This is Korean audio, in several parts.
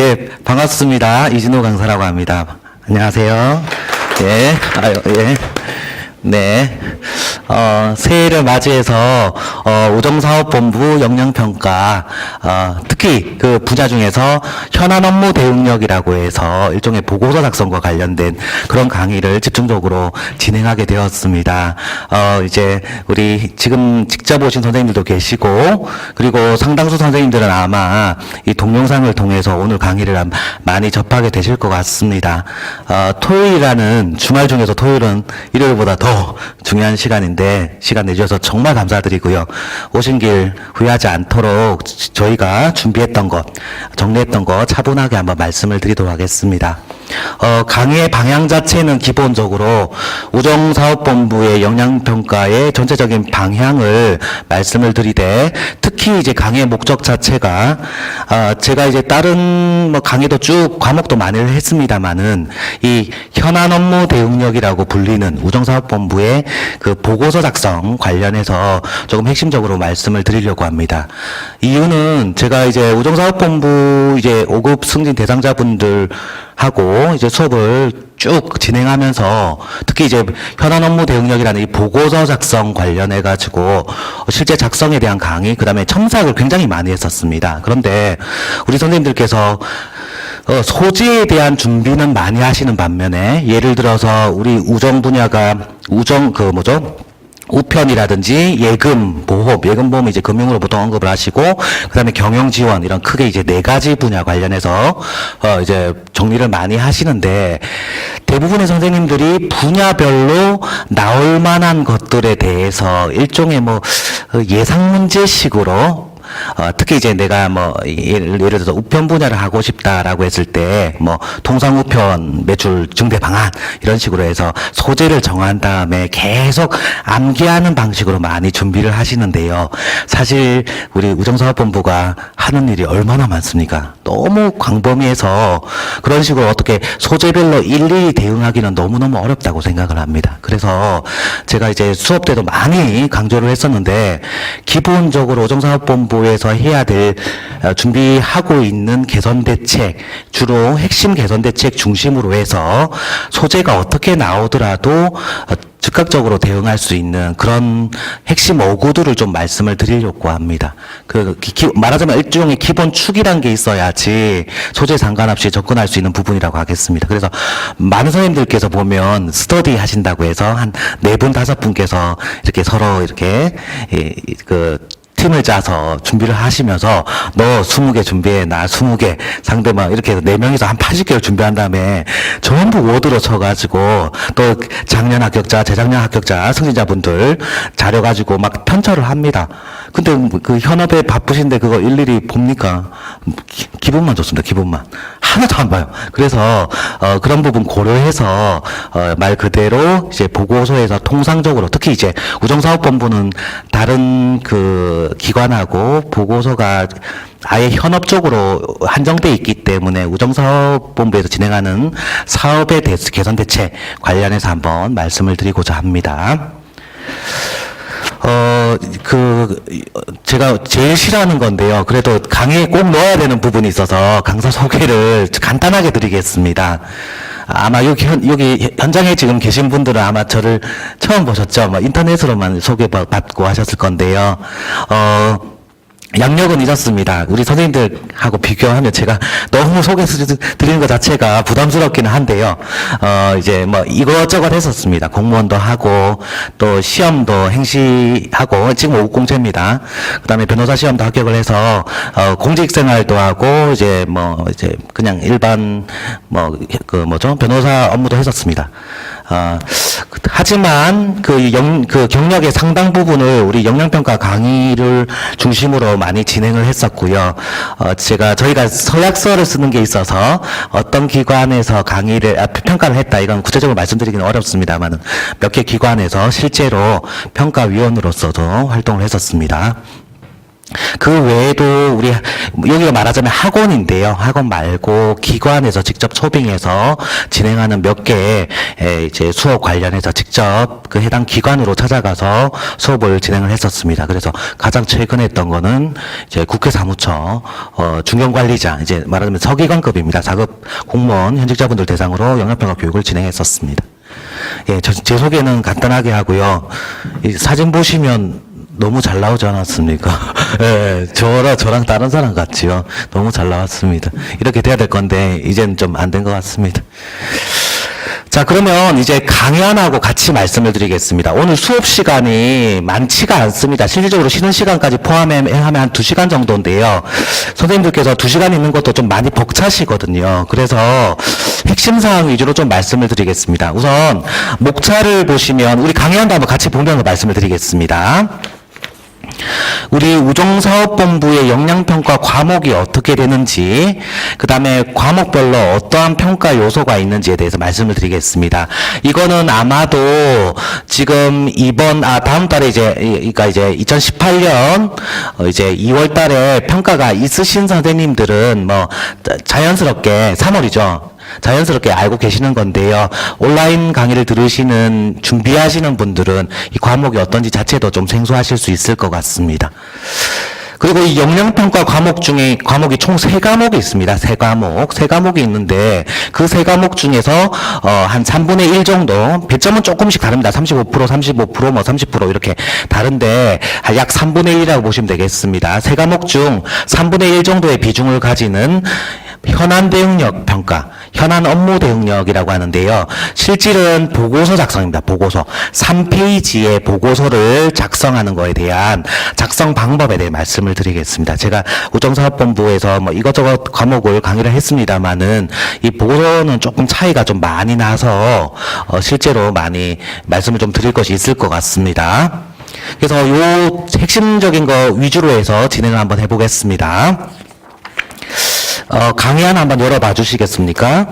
예, 반갑습니다. 이진호 강사라고 합니다. 안녕하세요. 예, 예. 네. 새해를 맞이해서, 우정사업본부 역량평가, 특히 그 분야 중에서 현안 업무 대응력이라고 해서 일종의 보고서 작성과 관련된 그런 강의를 집중적으로 진행하게 되었습니다. 이제 우리 지금 직접 오신 선생님들도 계시고, 그리고 상당수 선생님들은 아마 이 동영상을 통해서 오늘 강의를 많이 접하게 되실 것 같습니다. 토요일이라는 주말 중에서 토요일은 일요일보다 더 중요한 시간인데 시간 내주셔서 정말 감사드리고요. 오신 길 후회하지 않도록 저희가 준비했던 것, 정리했던 것 차분하게 한번 말씀을 드리도록 하겠습니다. 강의의 방향 자체는 기본적으로 우정사업본부의 역량평가의 전체적인 방향을 말씀을 드리되, 특히 이제 강의의 목적 자체가 제가 이제 다른 뭐 강의도 쭉 과목도 많이 했습니다만은 이 현안 업무 대응력이라고 불리는 우정사업본부의 그 보고서 작성 관련해서 조금 핵심적으로 말씀을 드리려고 합니다. 이유는 제가 이제 우정사업본부 이제 5급 승진 대상자분들 하고 이제 수업을 쭉 진행하면서 특히 이제 현안 업무 대응력이라는 이 보고서 작성 관련해 가지고 실제 작성에 대한 강의, 그다음에 첨삭을 굉장히 많이 했었습니다. 그런데 우리 선생님들께서 소재에 대한 준비는 많이 하시는 반면에, 예를 들어서 우리 우정 분야가 우편이라든지 예금 보험은 이제 금융으로 보통 언급을 하시고, 그 다음에 경영 지원, 이런 크게 이제 4가지 분야 관련해서, 이제 정리를 많이 하시는데, 대부분의 선생님들이 분야별로 나올 만한 것들에 대해서 일종의 예상 문제식으로 특히 이제 내가 예를 들어서 우편 분야를 하고 싶다라고 했을 때 통상 우편 매출 증대 방안 이런 식으로 해서 소재를 정한 다음에 계속 암기하는 방식으로 많이 준비를 하시는데요. 사실 우리 우정사업본부가 하는 일이 얼마나 많습니까? 너무 광범위해서 그런 식으로 어떻게 소재별로 일일이 대응하기는 너무너무 어렵다고 생각을 합니다. 그래서 제가 이제 수업 때도 많이 강조를 했었는데, 기본적으로 우정사업본부 에서 해야 될 준비하고 있는 개선 대책, 주로 핵심 개선 대책 중심으로 해서 소재가 어떻게 나오더라도 즉각적으로 대응할 수 있는 그런 핵심 어구들을 좀 말씀을 드리려고 합니다. 말하자면 일종의 기본 축이란 게 있어야지 소재 상관없이 접근할 수 있는 부분이라고 하겠습니다. 그래서 많은 선생님들께서 보면 스터디 하신다고 해서 한 4분, 5분께서 이렇게 서로 이렇게 팀을 짜서 준비를 하시면서 너 20개 준비해, 나 20개, 상대방 이렇게 해서 4명이서 한 80개를 준비한 다음에 전부 워드로 쳐가지고 또 작년 합격자, 재작년 합격자, 승진자분들 자료 가지고 막 편철을 합니다. 근데 그 현업에 바쁘신데 그거 일일이 봅니까? 기분만 좋습니다. 기분만. 하나도 안 봐요. 그래서 그런 부분 고려해서 말 그대로 이제 보고서에서 통상적으로, 특히 이제 우정사업본부는 다른 기관하고 보고서가 아예 현업적으로 한정돼 있기 때문에 우정사업본부에서 진행하는 사업의 개선 대책 관련해서 한번 말씀을 드리고자 합니다. 제가 제일 싫어하는 건데요. 그래도 강의에 꼭 넣어야 되는 부분이 있어서 강사 소개를 간단하게 드리겠습니다. 아마 여기 현장에 지금 계신 분들은 아마 저를 처음 보셨죠? 인터넷으로만 소개받고 하셨을 건데요. 양력은 잊었습니다. 우리 선생님들하고 비교하면 제가 너무 소개해서 드리는 것 자체가 부담스럽기는 한데요. 이제 이것저것 했었습니다. 공무원도 하고, 또 시험도 행시하고, 지금 5공채입니다. 그 다음에 변호사 시험도 합격을 해서, 공직 생활도 하고, 이제 그냥 일반, 변호사 업무도 했었습니다. 하지만 그 경력의 상당 부분을 우리 역량평가 강의를 중심으로 많이 진행을 했었고요. 저희가 서약서를 쓰는 게 있어서 어떤 기관에서 평가를 했다, 이건 구체적으로 말씀드리기는 어렵습니다만 몇 개 기관에서 실제로 평가위원으로서도 활동을 했었습니다. 그 외에도 우리 여기가 말하자면 학원인데요. 학원 말고 기관에서 직접 초빙해서 진행하는 몇 개의 이제 수업 관련해서 직접 그 해당 기관으로 찾아가서 수업을 진행을 했었습니다. 그래서 가장 최근에 했던 거는 이제 국회 사무처 중견관리자, 이제 말하자면 서기관급입니다. 4급 공무원 현직자분들 대상으로 영양평가 교육을 진행했었습니다. 예, 제 소개는 간단하게 하고요. 이 사진 보시면 너무 잘 나오지 않았습니까? 예, 저랑 다른 사람 같지요. 너무 잘 나왔습니다. 이렇게 돼야 될 건데, 이제는 좀 안 된 것 같습니다. 자, 그러면 이제 강연하고 같이 말씀을 드리겠습니다. 오늘 수업 시간이 많지가 않습니다. 실질적으로 쉬는 시간까지 포함하면 한 2시간 정도인데요. 선생님들께서 2시간 있는 것도 좀 많이 벅차시거든요. 그래서 핵심 사항 위주로 좀 말씀을 드리겠습니다. 우선 목차를 보시면 우리 강연도 한번 같이 보면서 말씀을 드리겠습니다. 우리 우정사업본부의 역량평가 과목이 어떻게 되는지, 그 다음에 과목별로 어떠한 평가 요소가 있는지에 대해서 말씀을 드리겠습니다. 이거는 아마도 지금 다음 달에 그러니까 이제 2018년 이제 2월 달에 평가가 있으신 선생님들은 뭐 자연스럽게 3월이죠. 자연스럽게 알고 계시는 건데요. 온라인 강의를 준비하시는 분들은 이 과목이 어떤지 자체도 좀 생소하실 수 있을 것 같습니다. 그리고 이 역량평가 과목 중에 과목이 총 3과목이 있습니다. 3과목이 있는데 그 3과목 중에서 한 3분의 1 정도, 배점은 조금씩 다릅니다. 35%, 35%, 뭐 30% 이렇게 다른데 약 3분의 1이라고 보시면 되겠습니다. 3과목 중 3분의 1 정도의 비중을 가지는 현안 대응력 평가, 현안 업무 대응력이라고 하는데요. 실질은 보고서 작성입니다. 보고서. 3페이지의 보고서를 작성하는 거에 대한 작성 방법에 대해 말씀을 드리겠습니다. 제가 우정사업본부에서 뭐 이것저것 과목을 강의를 했습니다만은 이 보고서는 조금 차이가 좀 많이 나서 실제로 많이 말씀을 좀 드릴 것이 있을 것 같습니다. 그래서 요 핵심적인 거 위주로 해서 진행을 한번 해보겠습니다. 강의 하나 한번 열어봐 주시겠습니까?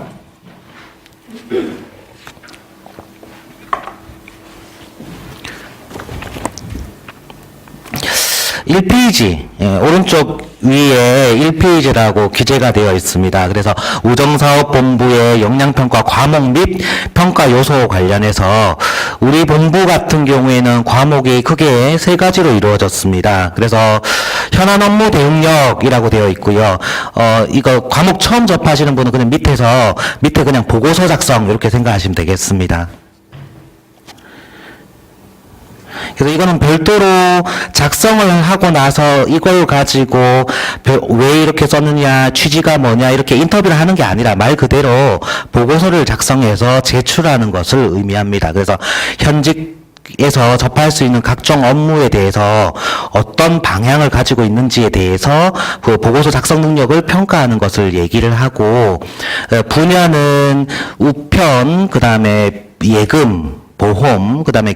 1페이지, 오른쪽 위에 1페이지라고 기재가 되어 있습니다. 그래서 우정사업본부의 역량평가 과목 및 평가 요소 관련해서 우리 본부 같은 경우에는 과목이 크게 3가지로 이루어졌습니다. 그래서 현안 업무 대응력이라고 되어 있고요. 이거 과목 처음 접하시는 분은 그냥 밑에 그냥 보고서 작성 이렇게 생각하시면 되겠습니다. 그래서 이거는 별도로 작성을 하고 나서 이걸 가지고 왜 이렇게 썼느냐, 취지가 뭐냐 이렇게 인터뷰를 하는 게 아니라 말 그대로 보고서를 작성해서 제출하는 것을 의미합니다. 그래서 현직에서 접할 수 있는 각종 업무에 대해서 어떤 방향을 가지고 있는지에 대해서 그 보고서 작성 능력을 평가하는 것을 얘기를 하고, 분야는 우편, 그 다음에 예금, 보험, 그 다음에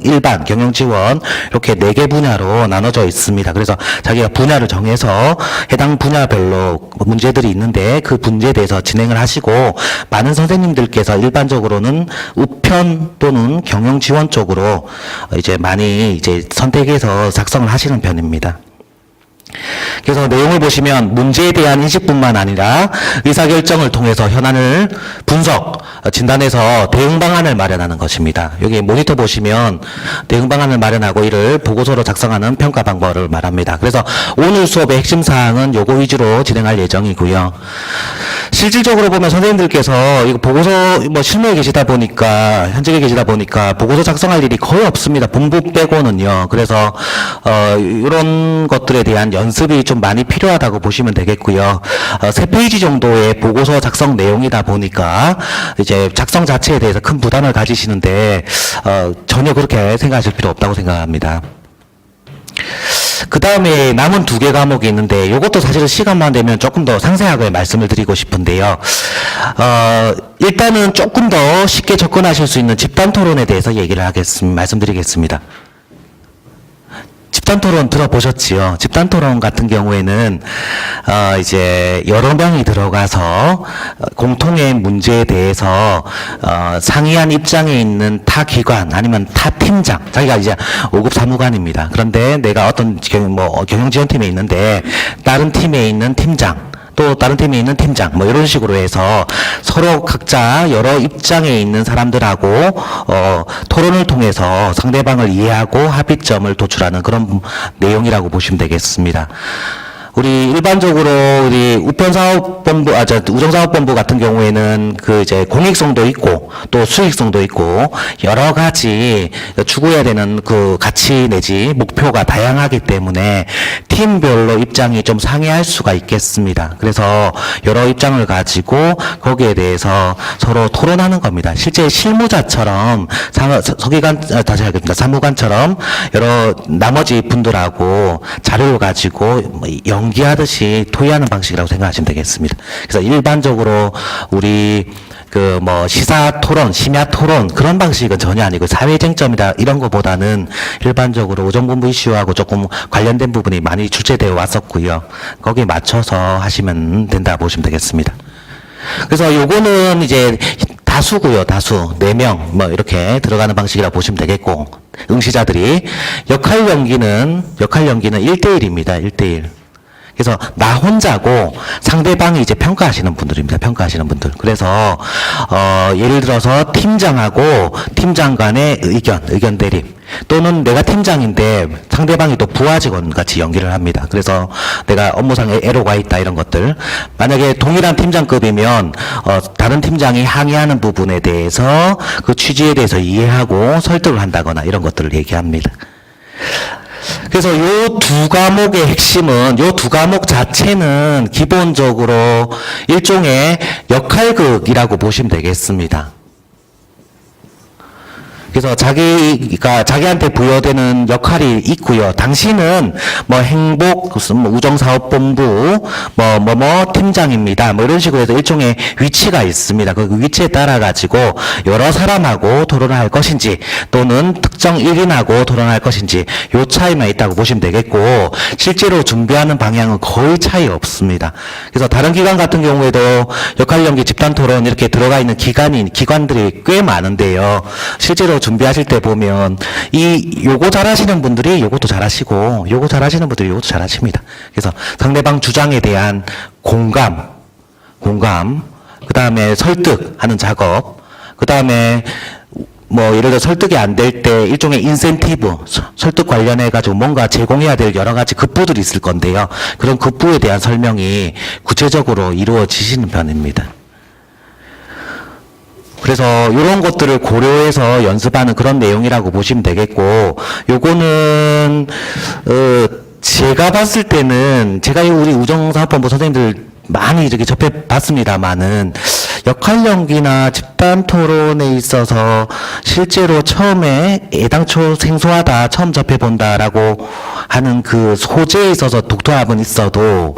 일반, 경영지원 이렇게 4개 분야로 나눠져 있습니다. 그래서 자기가 분야를 정해서 해당 분야별로 문제들이 있는데 그 문제에 대해서 진행을 하시고, 많은 선생님들께서 일반적으로는 우편 또는 경영지원 쪽으로 이제 많이 선택해서 작성을 하시는 편입니다. 그래서 내용을 보시면 문제에 대한 인식뿐만 아니라 의사결정을 통해서 현안을 분석, 진단해서 대응 방안을 마련하는 것입니다. 여기 모니터 보시면 대응 방안을 마련하고 이를 보고서로 작성하는 평가 방법을 말합니다. 그래서 오늘 수업의 핵심 사항은 요거 위주로 진행할 예정이고요. 실질적으로 보면 선생님들께서 이거 보고서 실무에 계시다 보니까, 현직에 계시다 보니까 보고서 작성할 일이 거의 없습니다. 본부 빼고는요. 그래서 이런 것들에 대한 연습이 좀 많이 필요하다고 보시면 되겠고요. 3페이지 정도의 보고서 작성 내용이다 보니까 이제 작성 자체에 대해서 큰 부담을 가지시는데 전혀 그렇게 생각하실 필요 없다고 생각합니다. 그 다음에 남은 2개 과목이 있는데 이것도 사실은 시간만 되면 조금 더 상세하게 말씀을 드리고 싶은데요. 일단은 조금 더 쉽게 접근하실 수 있는 집단 토론에 대해서 얘기를 말씀드리겠습니다. 집단 토론 들어보셨지요? 집단 토론 같은 경우에는 이제 여러 명이 들어가서 공통의 문제에 대해서 상이한 입장에 있는 타 기관 아니면 타 팀장, 자기가 이제 5급 사무관입니다. 그런데 내가 어떤 경영지원팀에 있는데 다른 팀에 있는 팀장, 또 다른 팀에 있는 팀장 뭐 이런 식으로 해서 서로 각자 여러 입장에 있는 사람들하고 토론을 통해서 상대방을 이해하고 합의점을 도출하는 그런 내용이라고 보시면 되겠습니다. 우리 일반적으로 우리 우정사업본부 같은 경우에는 그 이제 공익성도 있고 또 수익성도 있고 여러 가지 추구해야 되는 그 가치 내지 목표가 다양하기 때문에 팀별로 입장이 좀 상이할 수가 있겠습니다. 그래서 여러 입장을 가지고 거기에 대해서 서로 토론하는 겁니다. 실제 실무자처럼 사무관처럼 여러 나머지 분들하고 자료를 가지고 연기하듯이 토의하는 방식이라고 생각하시면 되겠습니다. 그래서 일반적으로 우리 시사 토론, 심야 토론 그런 방식은 전혀 아니고 사회 쟁점이다 이런 거보다는 일반적으로 우정본부 이슈하고 조금 관련된 부분이 많이 출제되어 왔었고요. 거기에 맞춰서 하시면 된다 보시면 되겠습니다. 그래서 요거는 이제 다수고요, 다수. 4명, 이렇게 들어가는 방식이라고 보시면 되겠고, 응시자들이. 역할 연기는 1대1입니다, 1대1. 그래서 나 혼자고 상대방이 이제 평가하시는 분들입니다. 평가하시는 분들. 그래서 예를 들어서 팀장하고 팀장 간의 의견 대립 또는 내가 팀장인데 상대방이 또 부하 직원 같이 연기를 합니다. 그래서 내가 업무상에 애로가 있다 이런 것들. 만약에 동일한 팀장급이면 다른 팀장이 항의하는 부분에 대해서 그 취지에 대해서 이해하고 설득을 한다거나 이런 것들을 얘기합니다. 그래서 요 두 과목의 핵심은 요 두 과목 자체는 기본적으로 일종의 역할극이라고 보시면 되겠습니다. 그래서 자기한테 부여되는 역할이 있고요. 당신은 행복, 우정사업본부, 팀장입니다. 이런 식으로 해서 일종의 위치가 있습니다. 그 위치에 따라가지고 여러 사람하고 토론을 할 것인지 또는 특정 1인하고 토론할 것인지 요 차이만 있다고 보시면 되겠고 실제로 준비하는 방향은 거의 차이 없습니다. 그래서 다른 기관 같은 경우에도 역할연기 집단토론 이렇게 들어가 있는 기관들이 꽤 많은데요. 실제로 준비하실 때 보면 요거 잘하시는 분들이 요것도 잘하시고 요거 잘하시는 분들이 요것도 잘하십니다. 그래서 상대방 주장에 대한 공감 그 다음에 설득하는 작업 그 다음에 예를 들어 설득이 안 될 때 일종의 인센티브 설득 관련해 가지고 뭔가 제공해야 될 여러 가지 급부들이 있을 건데요. 그런 급부에 대한 설명이 구체적으로 이루어지시는 편입니다. 그래서 이런 것들을 고려해서 연습하는 그런 내용이라고 보시면 되겠고, 요거는 제가 봤을 때는 제가 우리 우정사업본부 선생님들 많이 이렇게 접해봤습니다만은 역할 연기나 집단 토론에 있어서 실제로 처음에 애당초 생소하다 처음 접해본다라고 하는 그 소재에 있어서 독특함은 있어도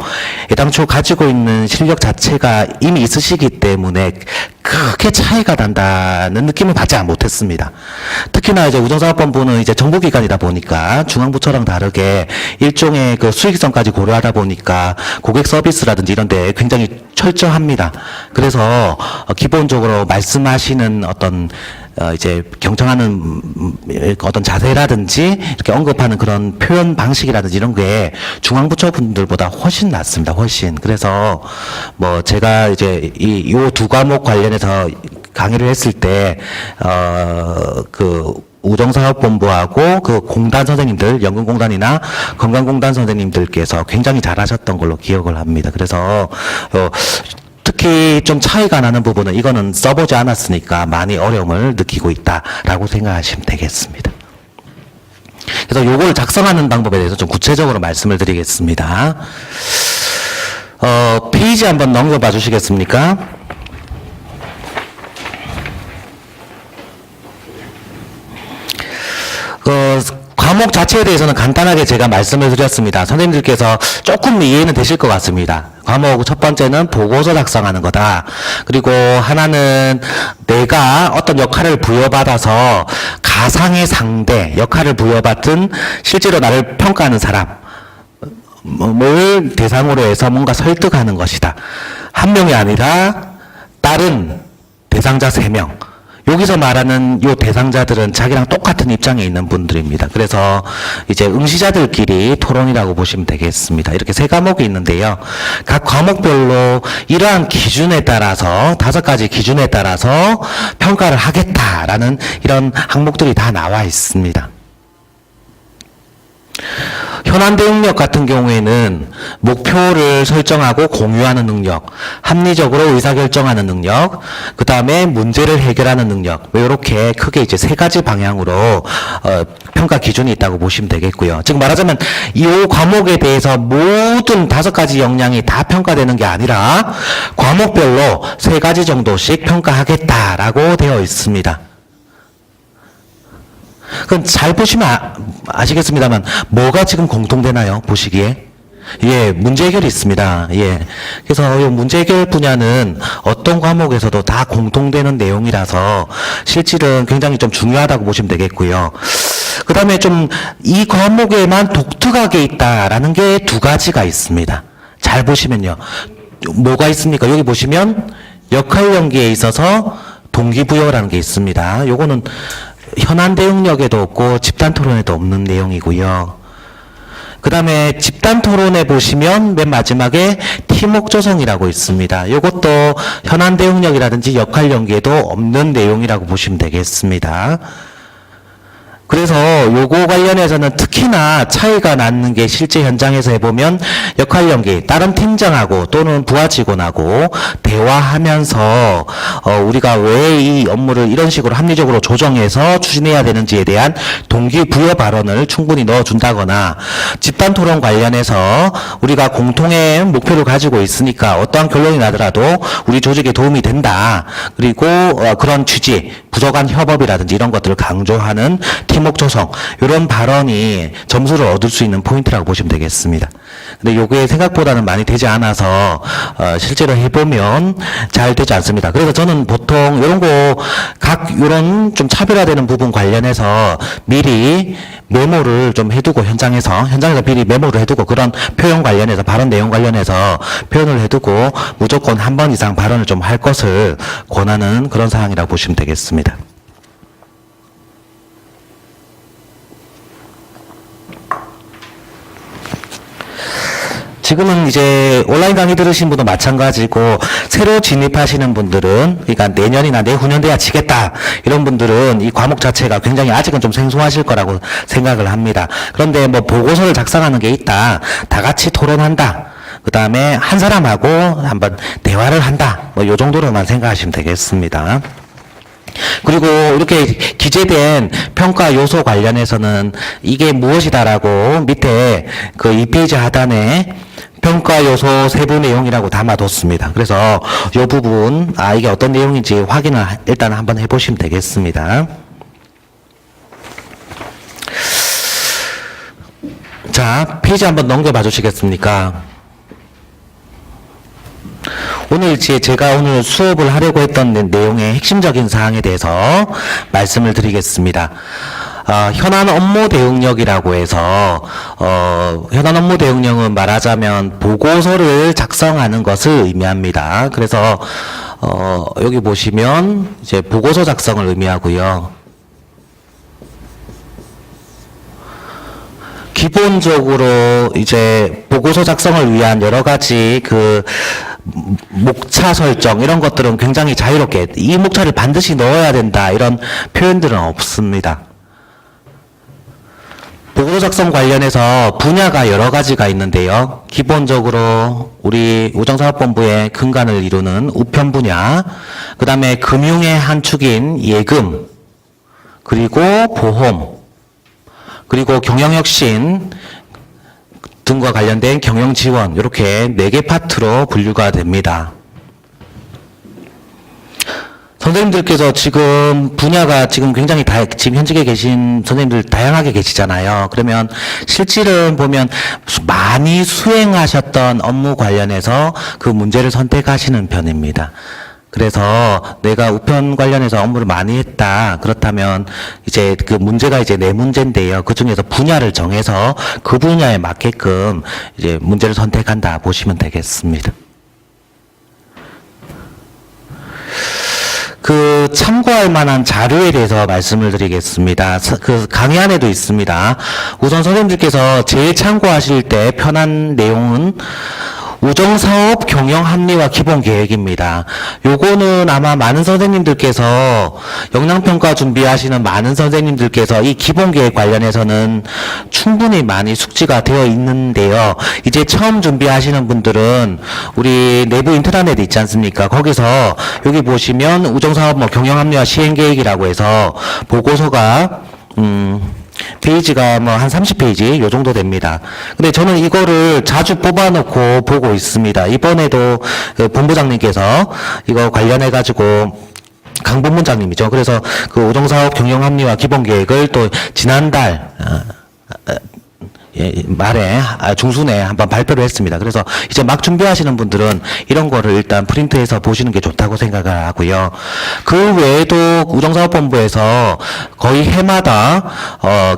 애당초 가지고 있는 실력 자체가 이미 있으시기 때문에 크게 차이가 난다는 느낌을 받지 못했습니다. 특히나 이제 우정사업본부는 이제 정부기관이다 보니까 중앙부처랑 다르게 일종의 그 수익성까지 고려하다 보니까 고객 서비스라든지 이런 데 굉장히 철저합니다. 그래서 기본적으로 말씀하시는 어떤 이제 경청하는 어떤 자세라든지 이렇게 언급하는 그런 표현 방식이라든지 이런 게 중앙부처 분들보다 훨씬 낫습니다. 훨씬. 그래서 제가 이제 요 두 과목 관련해서 강의를 했을 때 그 우정사업본부하고 그 공단 선생님들, 연금공단이나 건강공단 선생님들께서 굉장히 잘하셨던 걸로 기억을 합니다. 그래서 특히 좀 차이가 나는 부분은 이거는 써보지 않았으니까 많이 어려움을 느끼고 있다라고 생각하시면 되겠습니다. 그래서 요걸 작성하는 방법에 대해서 좀 구체적으로 말씀을 드리겠습니다. 페이지 한번 넘겨봐 주시겠습니까? 과목 자체에 대해서는 간단하게 제가 말씀을 드렸습니다. 선생님들께서 조금 이해는 되실 것 같습니다. 과목 첫 번째는 보고서 작성하는 거다. 그리고 하나는 내가 어떤 역할을 부여받아서 가상의 상대, 역할을 부여받은 실제로 나를 평가하는 사람을 대상으로 해서 뭔가 설득하는 것이다. 한 명이 아니라 다른 대상자 3명. 여기서 말하는 요 대상자들은 자기랑 똑같은 입장에 있는 분들입니다. 그래서 이제 응시자들끼리 토론이라고 보시면 되겠습니다. 이렇게 3과목이 있는데요. 각 과목별로 이러한 기준에 따라서 5가지 기준에 따라서 평가를 하겠다라는 이런 항목들이 다 나와 있습니다. 현안 대응력 같은 경우에는 목표를 설정하고 공유하는 능력, 합리적으로 의사결정하는 능력, 그 다음에 문제를 해결하는 능력, 이렇게 크게 이제 3가지 방향으로 평가 기준이 있다고 보시면 되겠고요. 즉 말하자면 이 과목에 대해서 모든 5가지 역량이 다 평가되는 게 아니라 과목별로 3가지 정도씩 평가하겠다라고 되어 있습니다. 그럼 잘 보시면 아시겠습니다만 뭐가 지금 공통되나요? 보시기에. 예, 문제 해결이 있습니다. 예. 그래서 이 문제 해결 분야는 어떤 과목에서도 다 공통되는 내용이라서 실질은 굉장히 좀 중요하다고 보시면 되겠고요. 그 다음에 좀 이 과목에만 독특하게 있다라는 게 2가지가 있습니다. 잘 보시면요. 뭐가 있습니까? 여기 보시면 역할 연기에 있어서 동기부여라는 게 있습니다. 요거는 현안 대응력에도 없고 집단 토론에도 없는 내용이고요. 그 다음에 집단 토론에 보시면 맨 마지막에 팀워크 조성이라고 있습니다. 이것도 현안 대응력이라든지 역할 연계에도 없는 내용이라고 보시면 되겠습니다. 그래서 요거 관련해서는 특히나 차이가 나는 게 실제 현장에서 해보면 역할 연계, 다른 팀장하고 또는 부하 직원하고 대화하면서 우리가 왜 이 업무를 이런 식으로 합리적으로 조정해서 추진해야 되는지에 대한 동기부여 발언을 충분히 넣어준다거나, 집단 토론 관련해서 우리가 공통의 목표를 가지고 있으니까 어떠한 결론이 나더라도 우리 조직에 도움이 된다. 그리고 그런 취지, 부족한 협업이라든지 이런 것들을 강조하는 팀워크 조성, 이런 발언이 점수를 얻을 수 있는 포인트라고 보시면 되겠습니다. 근데 요게 생각보다는 많이 되지 않아서 실제로 해보면 잘 되지 않습니다. 그래서 저는 보통 이런 거 각 이런 좀 차별화되는 부분 관련해서 미리 메모를 좀 해두고 현장에서 미리 메모를 해두고 그런 표현 관련해서 발언 내용 관련해서 표현을 해두고 무조건 한 번 이상 발언을 좀 할 것을 권하는 그런 사항이라고 보시면 되겠습니다. 지금은 이제 온라인 강의 들으신 분도 마찬가지고 새로 진입하시는 분들은, 그러니까 내년이나 내후년 돼야 치겠다 이런 분들은 이 과목 자체가 굉장히 아직은 좀 생소하실 거라고 생각을 합니다. 그런데 뭐 보고서를 작성하는 게 있다, 다 같이 토론한다, 그 다음에 한 사람하고 한번 대화를 한다, 뭐 요 정도로만 생각하시면 되겠습니다. 그리고 이렇게 기재된 평가 요소 관련해서는 이게 무엇이다라고 밑에 그 2페이지 하단에 평가 요소 세부 내용이라고 담아뒀습니다. 그래서 이 부분, 이게 어떤 내용인지 확인을 일단 한번 해보시면 되겠습니다. 자, 페이지 한번 넘겨봐 주시겠습니까? 오늘 이제 제가 오늘 수업을 하려고 했던 내용의 핵심적인 사항에 대해서 말씀을 드리겠습니다. 현안 업무 대응력이라고 해서 현안 업무 대응력은 말하자면 보고서를 작성하는 것을 의미합니다. 그래서 여기 보시면 이제 보고서 작성을 의미하고요. 기본적으로 이제 보고서 작성을 위한 여러 가지 그 목차 설정 이런 것들은 굉장히 자유롭게 이 목차를 반드시 넣어야 된다 이런 표현들은 없습니다. 보고서 작성 관련해서 분야가 여러 가지가 있는데요. 기본적으로 우리 우정사업본부의 근간을 이루는 우편 분야, 그 다음에 금융의 한 축인 예금, 그리고 보험, 그리고 경영혁신 등과 관련된 경영지원, 이렇게 4개 파트로 분류가 됩니다. 선생님들께서 지금 분야가 지금 굉장히 지금 현직에 계신 선생님들 다양하게 계시잖아요. 그러면 실질은 보면 많이 수행하셨던 업무 관련해서 그 문제를 선택하시는 편입니다. 그래서 내가 우편 관련해서 업무를 많이 했다. 그렇다면 이제 그 문제가 이제 내 문제인데요. 그 중에서 분야를 정해서 그 분야에 맞게끔 이제 문제를 선택한다 보시면 되겠습니다. 그 참고할 만한 자료에 대해서 말씀을 드리겠습니다. 그 강의 안에도 있습니다. 우선 선생님들께서 제일 참고하실 때 편한 내용은 우정사업 경영 합리화 기본 계획입니다. 요거는 아마 많은 선생님들께서 역량평가 준비하시는 많은 선생님들께서 이 기본 계획 관련해서는 충분히 많이 숙지가 되어 있는데요. 이제 처음 준비하시는 분들은 우리 내부 인트라넷 있지 않습니까? 거기서 여기 보시면 우정사업 뭐 경영 합리화 시행 계획이라고 해서 보고서가 페이지가 뭐 한 30페이지 요 정도 됩니다. 근데 저는 이거를 자주 뽑아놓고 보고 있습니다. 이번에도 그 본부장님께서 이거 관련해 가지고 강 본부장님이죠. 그래서 그 우정사업 경영 합리화 기본 계획을 또 지난달 말에 중순에 한번 발표를 했습니다. 그래서 이제 막 준비하시는 분들은 이런 거를 일단 프린트해서 보시는 게 좋다고 생각을 하고요. 그 외에도 우정사업본부에서 거의 해마다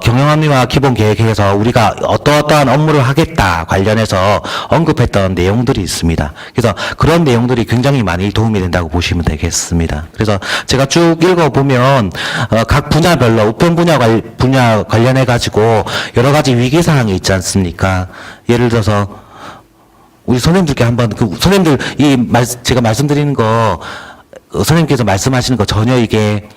경영합리화 기본 계획에서 우리가 어떠한 업무를 하겠다 관련해서 언급했던 내용들이 있습니다. 그래서 그런 내용들이 굉장히 많이 도움이 된다고 보시면 되겠습니다. 그래서 제가 쭉 읽어보면 각 분야별로 우편 분야 관련해 가지고 여러 가지 위기 사항 있지 않습니까? 예를 들어서 우리 선생님들께 한번 선생님들 제가 말씀드리는 거 선생님께서 말씀하시는 거 전혀 이게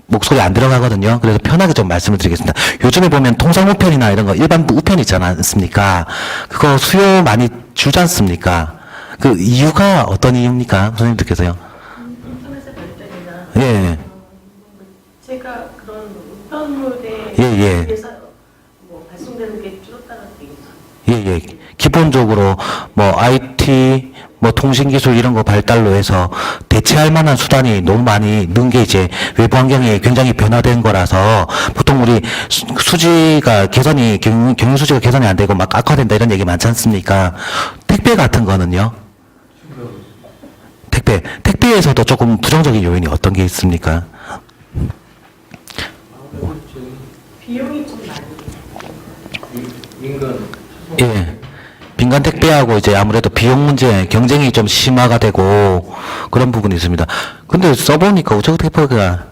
목소리 안 들어가거든요. 그래서 편하게 좀 말씀을 드리겠습니다. 요즘에 보면 통상 우편이나 이런 거 일반 우편 있지 않습니까? 그거 수요 많이 주지 않습니까? 그 이유가 어떤 이유입니까? 선생님들께서요? 인터넷의 발달이나 예. 제가 그런 우편물에 예. 비해서 뭐 발송되는 게 줄었다는 얘기죠. 예. 기본적으로 뭐 IT, 뭐 통신기술 이런 거 발달로 해서 대체할 만한 수단이 너무 많이 는 게 이제 외부 환경이 굉장히 변화된 거라서 보통 우리 수지가 개선이, 경영 수지가 개선이 안 되고 막 악화된다 이런 얘기 많지 않습니까? 택배 같은 거는요? 택배에서도 조금 부정적인 요인이 어떤 게 있습니까? 비용이 좀 많이 민간 예. 민간 택배하고 이제 아무래도 비용 문제, 경쟁이 좀 심화가 되고 그런 부분이 있습니다. 근데 써보니까 우체국 택배가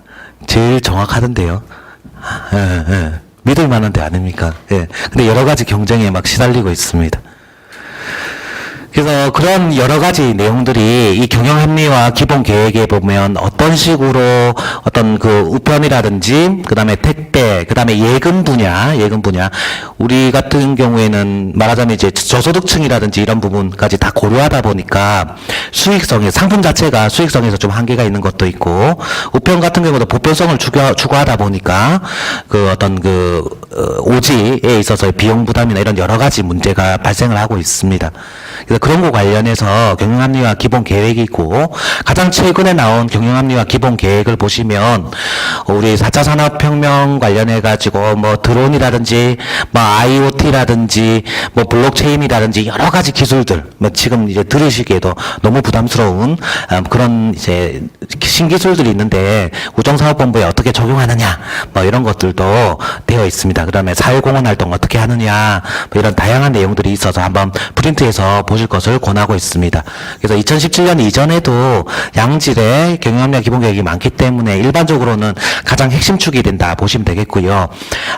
제일 정확하던데요. 예. 믿을 만한 데 아닙니까? 예. 근데 여러 가지 경쟁에 막 시달리고 있습니다. 그래서 그런 여러 가지 내용들이 이 경영 합리화 기본 계획에 보면 어떤 식으로 어떤 그 우편이라든지 그다음에 택배, 그다음에 예금 분야 우리 같은 경우에는 말하자면 이제 저소득층이라든지 이런 부분까지 다 고려하다 보니까 수익성이 상품 자체가 수익성에서 좀 한계가 있는 것도 있고 우편 같은 경우도 보편성을 추구하다 보니까 그 어떤 그 오지에 있어서의 비용 부담이나 이런 여러 가지 문제가 발생을 하고 있습니다. 그래서 그런 거 관련해서 경영합리화 기본 계획이 있고 가장 최근에 나온 경영합리화 기본 계획을 보시면 우리 4차 산업혁명 관련해 가지고 뭐 드론이라든지 뭐 IoT라든지 뭐 블록체인이라든지 여러 가지 기술들 뭐 지금 이제 들으시기에도 너무 부담스러운 그런 이제 신기술들이 있는데 우정사업본부에 어떻게 적용하느냐 뭐 이런 것들도 되어 있습니다. 그다음에 사회공헌 활동 어떻게 하느냐 뭐 이런 다양한 내용들이 있어서 한번 프린트해서 보실 것을 권하고 있습니다. 그래서 2017년 이전에도 양질의 경영합리화 기본계획이 많기 때문에 일반적으로는 가장 핵심축이 된다 보시면 되겠고요.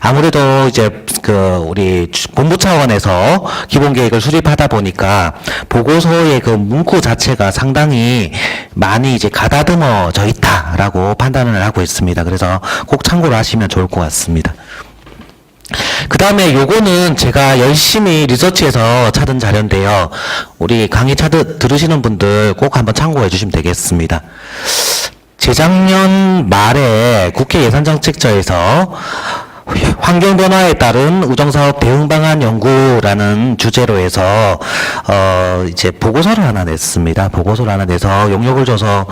아무래도 이제 그 우리 본부 차원에서 기본계획을 수립하다 보니까 보고서의 그 문구 자체가 상당히 많이 이제 가다듬어져 있다라고 판단을 하고 있습니다. 그래서 꼭 참고를 하시면 좋을 것 같습니다. 그 다음에 요거는 제가 열심히 리서치해서 찾은 자료인데요. 우리 강의 들으시는 분들 꼭 한번 참고해 주시면 되겠습니다. 재작년 말에 국회 예산정책처에서 환경 변화에 따른 우정사업 대응 방안 연구라는 주제로 해서 이제 보고서를 하나 냈습니다. 보고서를 하나 내서 용역을 줘서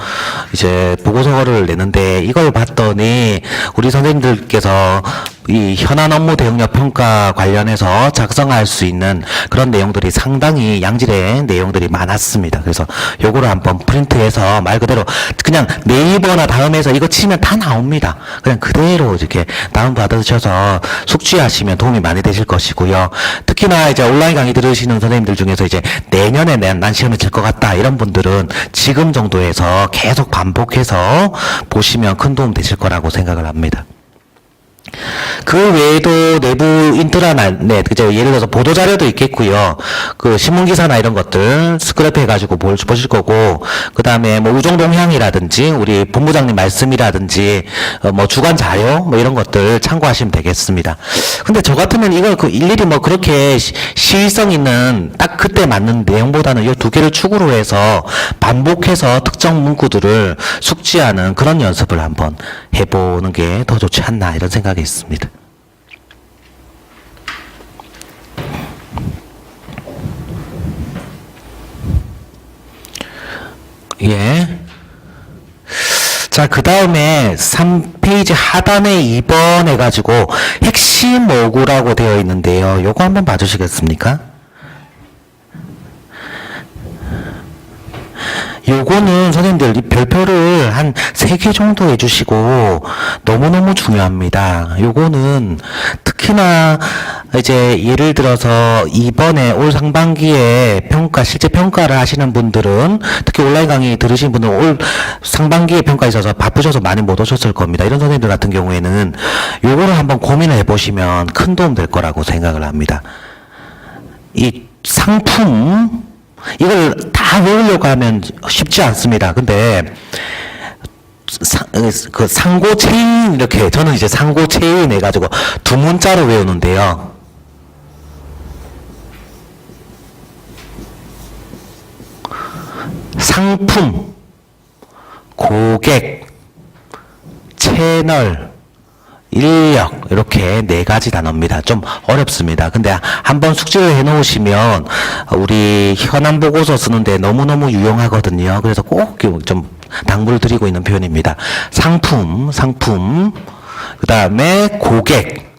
이제 보고서를 내는데 이걸 봤더니 우리 선생님들께서 이 현안 업무 대응력 평가 관련해서 작성할 수 있는 그런 내용들이 상당히 양질의 내용들이 많았습니다. 그래서 요거를 한번 프린트해서 말 그대로 그냥 네이버나 다음에서 이거 치면 다 나옵니다. 그냥 그대로 이렇게 다운받으셔서 숙지하시면 도움이 많이 되실 것이고요. 특히나 이제 온라인 강의 들으시는 선생님들 중에서 이제 내년에 난 시험에 질 것 같다 이런 분들은 지금 정도에서 계속 반복해서 보시면 큰 도움 되실 거라고 생각을 합니다. 그 외에도 내부 인트라넷, 그죠? 예를 들어서 보도자료도 있겠고요. 그 신문기사나 이런 것들 스크랩 해가지고 보실 거고, 그 다음에 뭐 우종동향이라든지, 우리 본부장님 말씀이라든지, 뭐 주간 자료, 뭐 이런 것들 참고하시면 되겠습니다. 근데 저 같으면 이걸 그 일일이 뭐 그렇게 시의성 있는 딱 그때 맞는 내용보다는 이 두 개를 축으로 해서 반복해서 특정 문구들을 숙지하는 그런 연습을 한번 해보는 게 더 좋지 않나 이런 생각이 있습니다. 예. 자, 그 다음에 3페이지 하단에 2번 해가지고 핵심 모구라고 되어 있는데요. 요거 한번 봐주시겠습니까? 요거는 선생님들 이 별표를 한 3개 정도 해주시고 너무너무 중요합니다. 요거는 특히나 이제 예를 들어서 이번에 올 상반기에 실제 평가를 하시는 분들은 특히 온라인 강의 들으신 분들은 올 상반기에 평가에 있어서 바쁘셔서 많이 못 오셨을 겁니다. 이런 선생님들 같은 경우에는 요거를 한번 고민을 해보시면 큰 도움 될 거라고 생각을 합니다. 이 상품 이걸 다 외우려고 하면 쉽지 않습니다. 근데 그 상고 체인 이렇게 저는 이제 상고 체인 해가지고 두 문자로 외우는데요. 상품, 고객, 채널, 인력 이렇게 4가지 단어입니다. 좀 어렵습니다. 근데 한번 숙지를 해놓으시면 우리 현안 보고서 쓰는데 너무너무 유용하거든요. 그래서 꼭 좀 당부를 드리고 있는 표현입니다. 상품, 그 다음에 고객,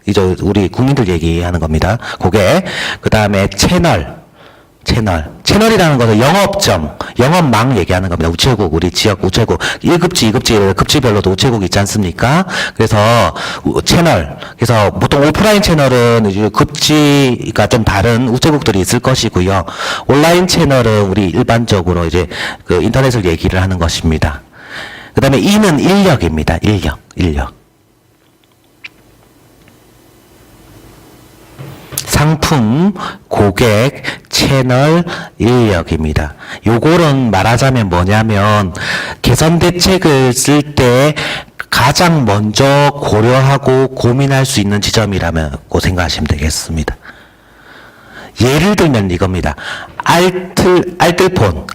이제 우리 국민들 얘기하는 겁니다. 고객, 그 다음에 채널이라는 것은 영업점, 영업망 얘기하는 겁니다. 우체국, 우리 지역 우체국, 1급지, 2급지, 급지별로도 우체국이 있지 않습니까? 그래서 채널, 그래서 보통 오프라인 채널은 이제 급지가 좀 다른 우체국들이 있을 것이고요. 온라인 채널은 우리 일반적으로 이제 그 인터넷을 얘기를 하는 것입니다. 그 다음에 이는 인력입니다. 인력. 상품, 고객, 채널, 인력입니다. 요거는 말하자면 뭐냐면 개선 대책을 쓸 때 가장 먼저 고려하고 고민할 수 있는 지점이라고 생각하시면 되겠습니다. 예를 들면 이겁니다. 알뜰폰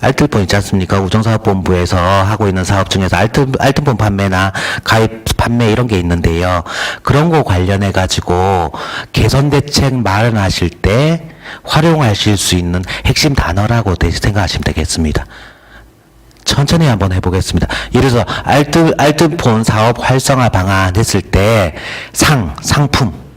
있지 않습니까? 우정사업본부에서 하고 있는 사업 중에서 알뜰폰 판매나 가입 판매 이런 게 있는데요. 그런 거 관련해 가지고 개선 대책 마련하실 때 활용하실 수 있는 핵심 단어라고 생각하시면 되겠습니다. 천천히 한번 해보겠습니다. 예를 들어서 알뜰폰 사업 활성화 방안 했을 때 상품.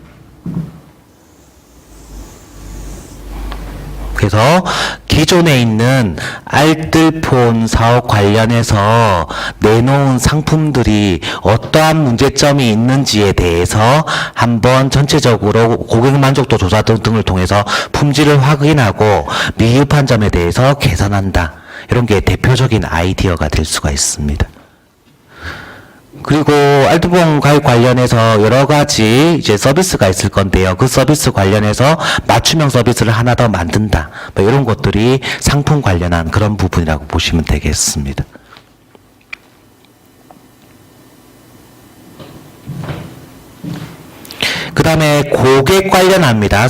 그래서 기존에 있는 알뜰폰 사업 관련해서 내놓은 상품들이 어떠한 문제점이 있는지에 대해서 한번 전체적으로 고객 만족도 조사 등을 통해서 품질을 확인하고 미흡한 점에 대해서 개선한다. 이런 게 대표적인 아이디어가 될 수가 있습니다. 그리고 알뜰폰 가입 관련해서 여러 가지 이제 서비스가 있을 건데요. 그 서비스 관련해서 맞춤형 서비스를 하나 더 만든다. 뭐 이런 것들이 상품 관련한 그런 부분이라고 보시면 되겠습니다. 그 다음에 고객 관련합니다.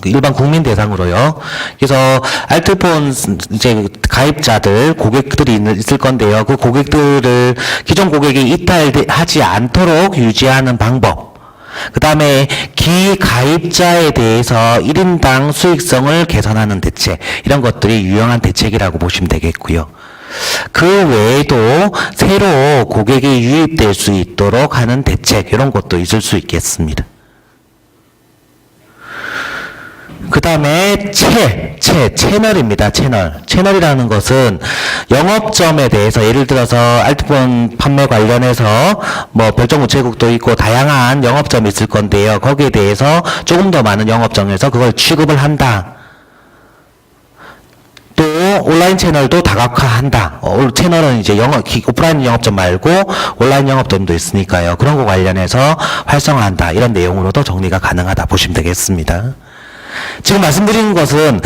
일반 국민 대상으로요. 그래서 알뜰폰 이제 가입자들, 고객들이 있을 건데요. 그 고객들을 기존 고객이 이탈하지 않도록 유지하는 방법. 그 다음에 기가입자에 대해서 1인당 수익성을 개선하는 대책, 이런 것들이 유용한 대책이라고 보시면 되겠고요. 그 외에도 새로 고객이 유입될 수 있도록 하는 대책, 이런 것도 있을 수 있겠습니다. 그 다음에 채널입니다. 채널이라는 것은 영업점에 대해서 예를 들어서 알뜰폰 판매 관련해서 뭐 별정 우체국도 있고 다양한 영업점이 있을 건데요. 거기에 대해서 조금 더 많은 영업점에서 그걸 취급을 한다. 또 온라인 채널도 다각화한다. 채널은 이제 오프라인 영업점 말고 온라인 영업점도 있으니까요. 그런 거 관련해서 활성화한다. 이런 내용으로도 정리가 가능하다 보시면 되겠습니다. 지금 말씀드리는 것은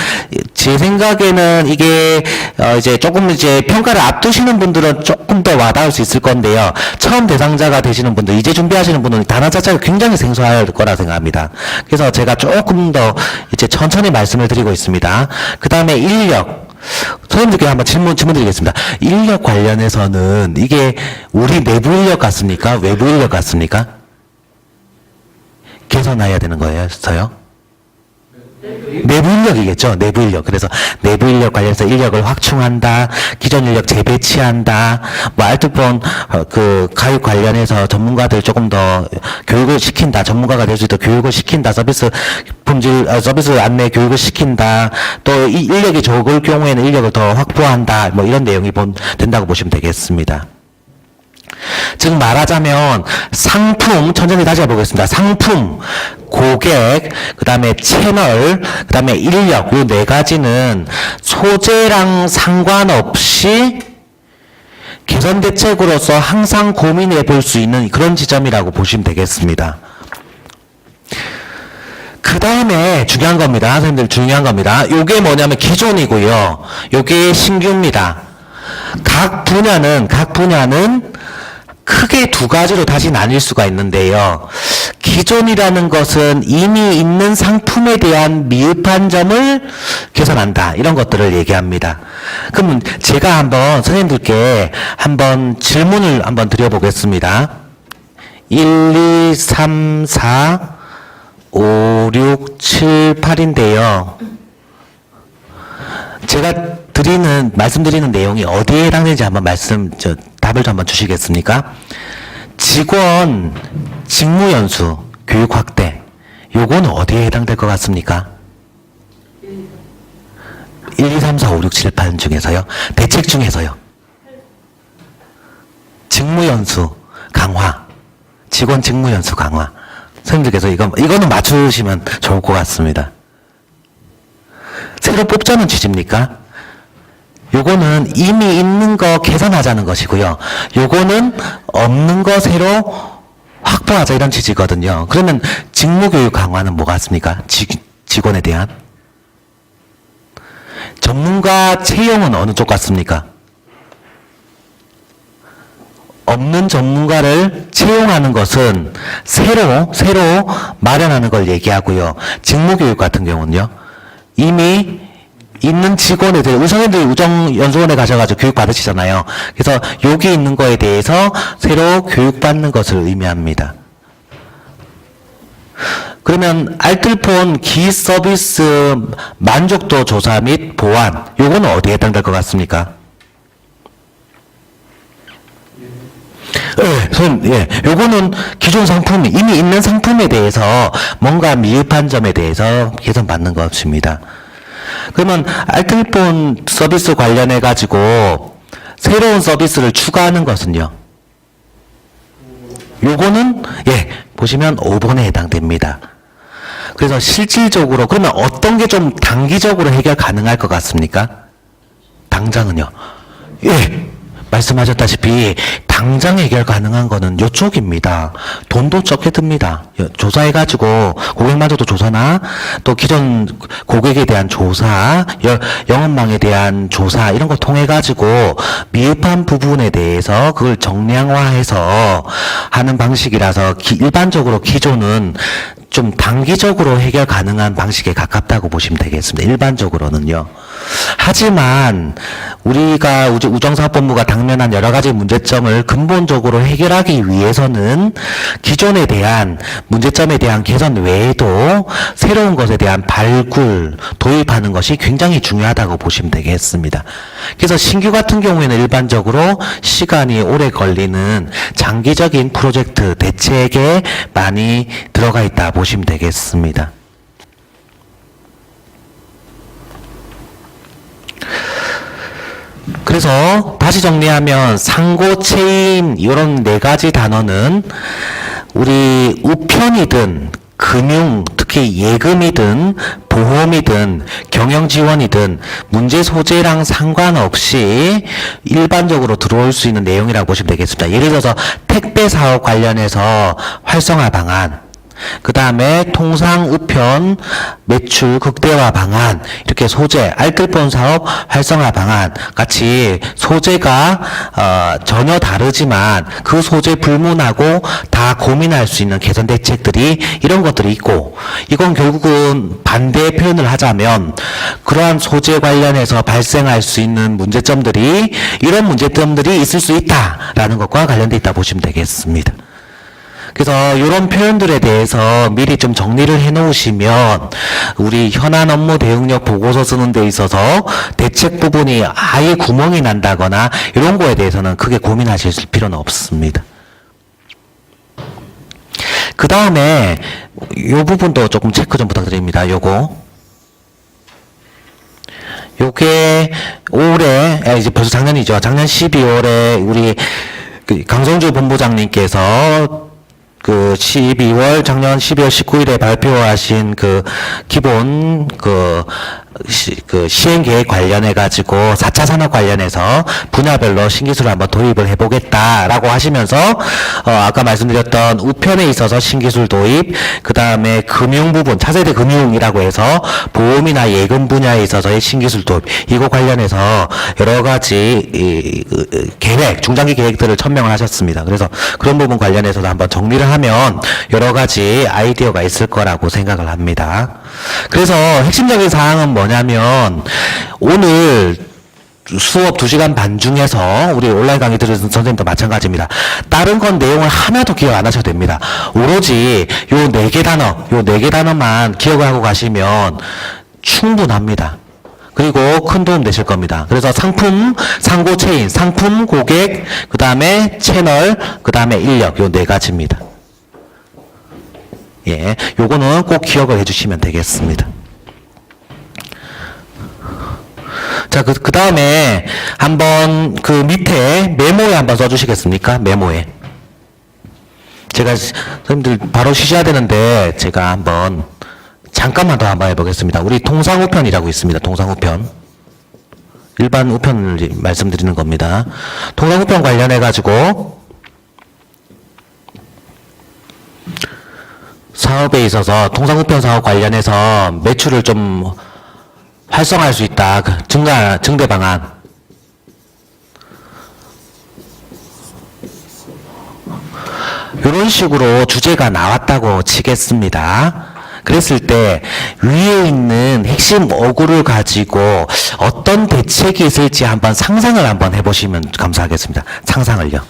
제 생각에는 이게 이제 조금 이제 평가를 앞두시는 분들은 조금 더 와닿을 수 있을 건데요. 처음 대상자가 되시는 분들, 이제 준비하시는 분들은 단어 자체가 굉장히 생소할 거라 생각합니다. 그래서 제가 조금 더 이제 천천히 말씀을 드리고 있습니다. 그 다음에 인력. 선생님들께 한번 질문 드리겠습니다. 인력 관련해서는 이게 우리 내부 인력 같습니까? 외부 인력 같습니까? 개선해야 되는 거예요? 내부 인력이겠죠. 내부 인력. 그래서 내부 인력 관련해서 인력을 확충한다. 기존 인력 재배치한다. 뭐 알뜰폰 그 가입 관련해서 전문가들 조금 더 교육을 시킨다. 전문가가 될 수 있도록 교육을 시킨다. 서비스 품질 서비스 안내 교육을 시킨다. 또 이 인력이 적을 경우에는 인력을 더 확보한다. 뭐 이런 내용이 된다고 보시면 되겠습니다. 즉 말하자면 상품, 천천히 다시 해보겠습니다. 상품, 고객, 그 다음에 채널, 그 다음에 인력, 이 네 가지는 소재랑 상관없이 개선 대책으로서 항상 고민해 볼 수 있는 그런 지점이라고 보시면 되겠습니다. 그 다음에 중요한 겁니다. 선생님들 중요한 겁니다. 요게 뭐냐면 기존이고요. 요게 신규입니다. 각 분야는 크게 두 가지로 다시 나뉠 수가 있는데요. 기존이라는 것은 이미 있는 상품에 대한 미흡한 점을 개선한다. 이런 것들을 얘기합니다. 그럼 제가 한번 선생님들께 한번 질문을 한번 드려보겠습니다. 1, 2, 3, 4, 5, 6, 7, 8인데요. 제가 말씀드리는 내용이 어디에 해당되는지 한번 답을 좀 한번 주시겠습니까? 직원, 직무연수, 교육 확대. 요거는 어디에 해당될 것 같습니까? 1, 2, 3, 4, 5, 6, 7, 8 중에서요? 대책 중에서요? 직무연수 강화. 직원 직무연수 강화. 선생님들께서 이거는 맞추시면 좋을 것 같습니다. 새로 뽑자는 취지입니까? 요거는 이미 있는 거 개선하자는 것이고요. 요거는 없는 거 새로 확보하자 이런 취지거든요. 그러면 직무교육 강화는 뭐 같습니까? 직원에 대한? 전문가 채용은 어느 쪽 같습니까? 없는 전문가를 채용하는 것은 새로 마련하는 걸 얘기하고요. 직무교육 같은 경우는요. 이미 있는 직원에 대해 선생님들이 우정연수원에 가셔가지고 교육 받으시잖아요. 그래서 여기 있는 거에 대해서 새로 교육받는 것을 의미합니다. 그러면 알뜰폰 기서비스 만족도 조사 및 보완, 요거는 어디에 해당될 것 같습니까? 요거는 기존 상품, 이미 있는 상품에 대해서 뭔가 미흡한 점에 대해서 개선받는 것입니다. 그러면 알뜰폰 서비스 관련해 가지고 새로운 서비스를 추가하는 것은요. 요거는 보시면 5번에 해당됩니다. 그래서 실질적으로 그러면 어떤 게 좀 단기적으로 해결 가능할 것 같습니까? 당장은요. 말씀하셨다시피 당장 해결 가능한 거는 요쪽입니다. 돈도 적게 듭니다. 조사해가지고 고객 만족도 조사나 또 기존 고객에 대한 조사, 영업망에 대한 조사 이런 거 통해가지고 미흡한 부분에 대해서 그걸 정량화해서 하는 방식이라서 일반적으로 기존은 좀 장기적으로 해결 가능한 방식에 가깝다고 보시면 되겠습니다. 일반적으로는요. 하지만 우리가 우정사업본부가 당면한 여러 가지 문제점을 근본적으로 해결하기 위해서는 기존에 대한 문제점에 대한 개선 외에도 새로운 것에 대한 발굴, 도입하는 것이 굉장히 중요하다고 보시면 되겠습니다. 그래서 신규 같은 경우에는 일반적으로 시간이 오래 걸리는 장기적인 프로젝트 대책에 많이 들어가 있다 보시면 되겠습니다. 그래서 다시 정리하면 상고, 체인 이런 네 가지 단어는 우리 우편이든 금융, 특히 예금이든 보험이든 경영지원이든 문제 소재랑 상관없이 일반적으로 들어올 수 있는 내용이라고 보시면 되겠습니다. 예를 들어서 택배 사업 관련해서 활성화 방안, 그 다음에 통상 우편 매출 극대화 방안, 이렇게 소재, 알뜰폰 사업 활성화 방안 같이 소재가 전혀 다르지만 그 소재 불문하고 다 고민할 수 있는 개선 대책들이 이런 것들이 있고, 이건 결국은 반대 표현을 하자면 그러한 소재 관련해서 발생할 수 있는 문제점들이 이런 문제점들이 있을 수 있다라는 것과 관련돼 있다 보시면 되겠습니다. 그래서 이런 표현들에 대해서 미리 좀 정리를 해 놓으시면 우리 현안 업무 대응력 보고서 쓰는 데 있어서 대책 부분이 아예 구멍이 난다거나 이런 거에 대해서는 크게 고민하실 필요는 없습니다. 그 다음에 이 부분도 조금 체크 좀 부탁드립니다. 요게 올해, 이제 벌써 작년이죠. 작년 12월에 우리 강성주 본부장님께서 작년 12월 19일에 발표하신 기본 시행 계획 관련해가지고 4차 산업 관련해서 분야별로 신기술을 한번 도입을 해보겠다라고 하시면서, 아까 말씀드렸던 우편에 있어서 신기술 도입, 그 다음에 금융 부분, 차세대 금융이라고 해서 보험이나 예금 분야에 있어서의 신기술 도입, 이거 관련해서 여러 가지 계획, 중장기 계획들을 천명을 하셨습니다. 그래서 그런 부분 관련해서도 한번 정리를 하면 여러 가지 아이디어가 있을 거라고 생각을 합니다. 그래서 핵심적인 사항은 뭐냐면, 오늘 수업 2시간 반 중에서 우리 온라인 강의 들으신 선생님도 마찬가지입니다. 다른 건 내용을 하나도 기억 안 하셔도 됩니다. 오로지 요 4개 단어만 기억을 하고 가시면 충분합니다. 그리고 큰 도움 되실 겁니다. 그래서 상품, 상고 체인, 상품, 고객, 그 다음에 채널, 그 다음에 인력, 요 4가지입니다. 예, 요거는 꼭 기억을 해주시면 되겠습니다. 자, 그 다음에 한번 밑에 메모에 한번 써주시겠습니까? 메모에. 제가 선생님들 바로 쉬셔야 되는데 제가 한번 잠깐만 더 한번 해보겠습니다. 우리 통상우편이라고 있습니다. 통상우편. 일반 우편을 말씀드리는 겁니다. 통상우편 관련해가지고 사업에 있어서 통상우편 사업 관련해서 매출을 좀 활성화할 수 있다. 증대 방안. 이런 식으로 주제가 나왔다고 치겠습니다. 그랬을 때 위에 있는 핵심 어구를 가지고 어떤 대책이 있을지 한번 상상을 한번 해보시면 감사하겠습니다. 상상을요.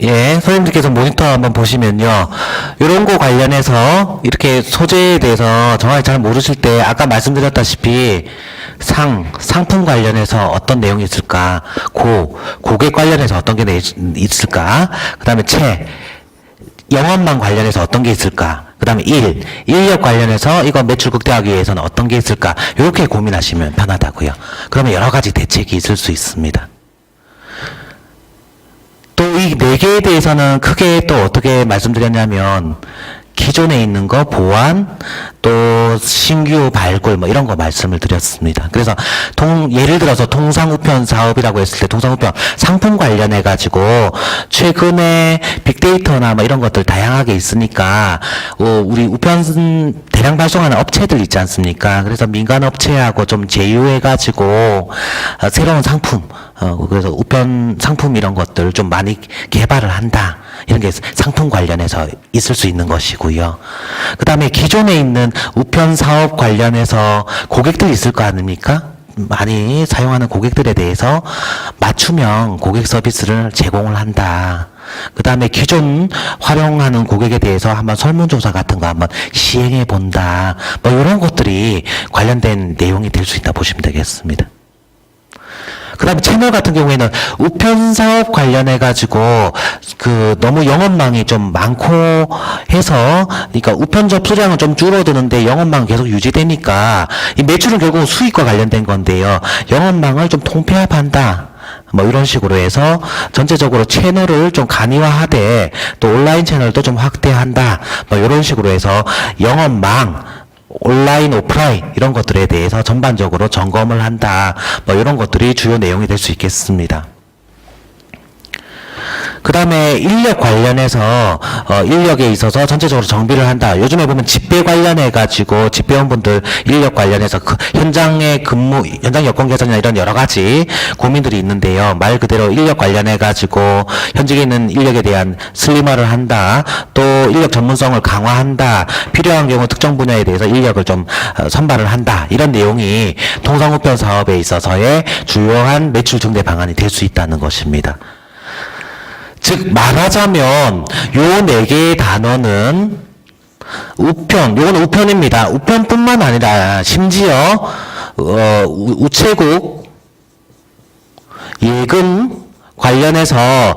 예, 선생님들께서 모니터 한번 보시면요. 이런 거 관련해서 이렇게 소재에 대해서 정확히 잘 모르실 때 아까 말씀드렸다시피 상품 관련해서 어떤 내용이 있을까? 고객 관련해서 어떤 게 있을까? 그 다음에 영업망 관련해서 어떤 게 있을까? 그 다음에 인력 관련해서 이거 매출 극대화하기 위해서는 어떤 게 있을까? 이렇게 고민하시면 편하다고요. 그러면 여러 가지 대책이 있을 수 있습니다. 또 이 네 개에 대해서는 크게 또 어떻게 말씀드렸냐면 기존에 있는 거 보완, 또 신규 발굴 뭐 이런 거 말씀을 드렸습니다. 그래서 예를 들어서 통상우편 사업이라고 했을 때 통상우편 상품 관련해 가지고 최근에 빅데이터나 뭐 이런 것들 다양하게 있으니까 우리 우편 대량 발송하는 업체들 있지 않습니까? 그래서 민간 업체하고 좀 제휴해 가지고 새로운 상품 그래서 우편 상품 이런 것들 좀 많이 개발을 한다. 이런 게 상품 관련해서 있을 수 있는 것이고요. 그 다음에 기존에 있는 우편 사업 관련해서 고객들 있을 거 아닙니까? 많이 사용하는 고객들에 대해서 맞춤형 고객 서비스를 제공을 한다. 그 다음에 기존 활용하는 고객에 대해서 한번 설문조사 같은 거 한번 시행해 본다. 뭐 이런 것들이 관련된 내용이 될 수 있다 보시면 되겠습니다. 그 다음에 채널 같은 경우에는 우편 사업 관련해 가지고 너무 영업망이 좀 많고 해서 그러니까 우편 접수량은 좀 줄어드는데 영업망은 계속 유지되니까 이 매출은 결국 수익과 관련된 건데요. 영업망을 좀 통폐합한다. 뭐 이런 식으로 해서 전체적으로 채널을 좀 간이화하되 또 온라인 채널도 좀 확대한다. 뭐 이런 식으로 해서 영업망 온라인, 오프라인 이런 것들에 대해서 전반적으로 점검을 한다. 뭐 이런 것들이 주요 내용이 될 수 있겠습니다. 그 다음에 인력 관련해서 인력에 있어서 전체적으로 정비를 한다. 요즘에 보면 집배 관련해 가지고 집배원분들 인력 관련해서 현장 여건 개선이나 이런 여러 가지 고민들이 있는데요. 말 그대로 인력 관련해 가지고 현직에 있는 인력에 대한 슬림화를 한다. 또 인력 전문성을 강화한다. 필요한 경우 특정 분야에 대해서 인력을 좀 선발을 한다. 이런 내용이 통상우편 사업에 있어서의 주요한 매출 증대 방안이 될 수 있다는 것입니다. 즉 말하자면 요 네 개의 단어는 요건 우편입니다. 우편뿐만 아니라 심지어 우체국 예금 관련해서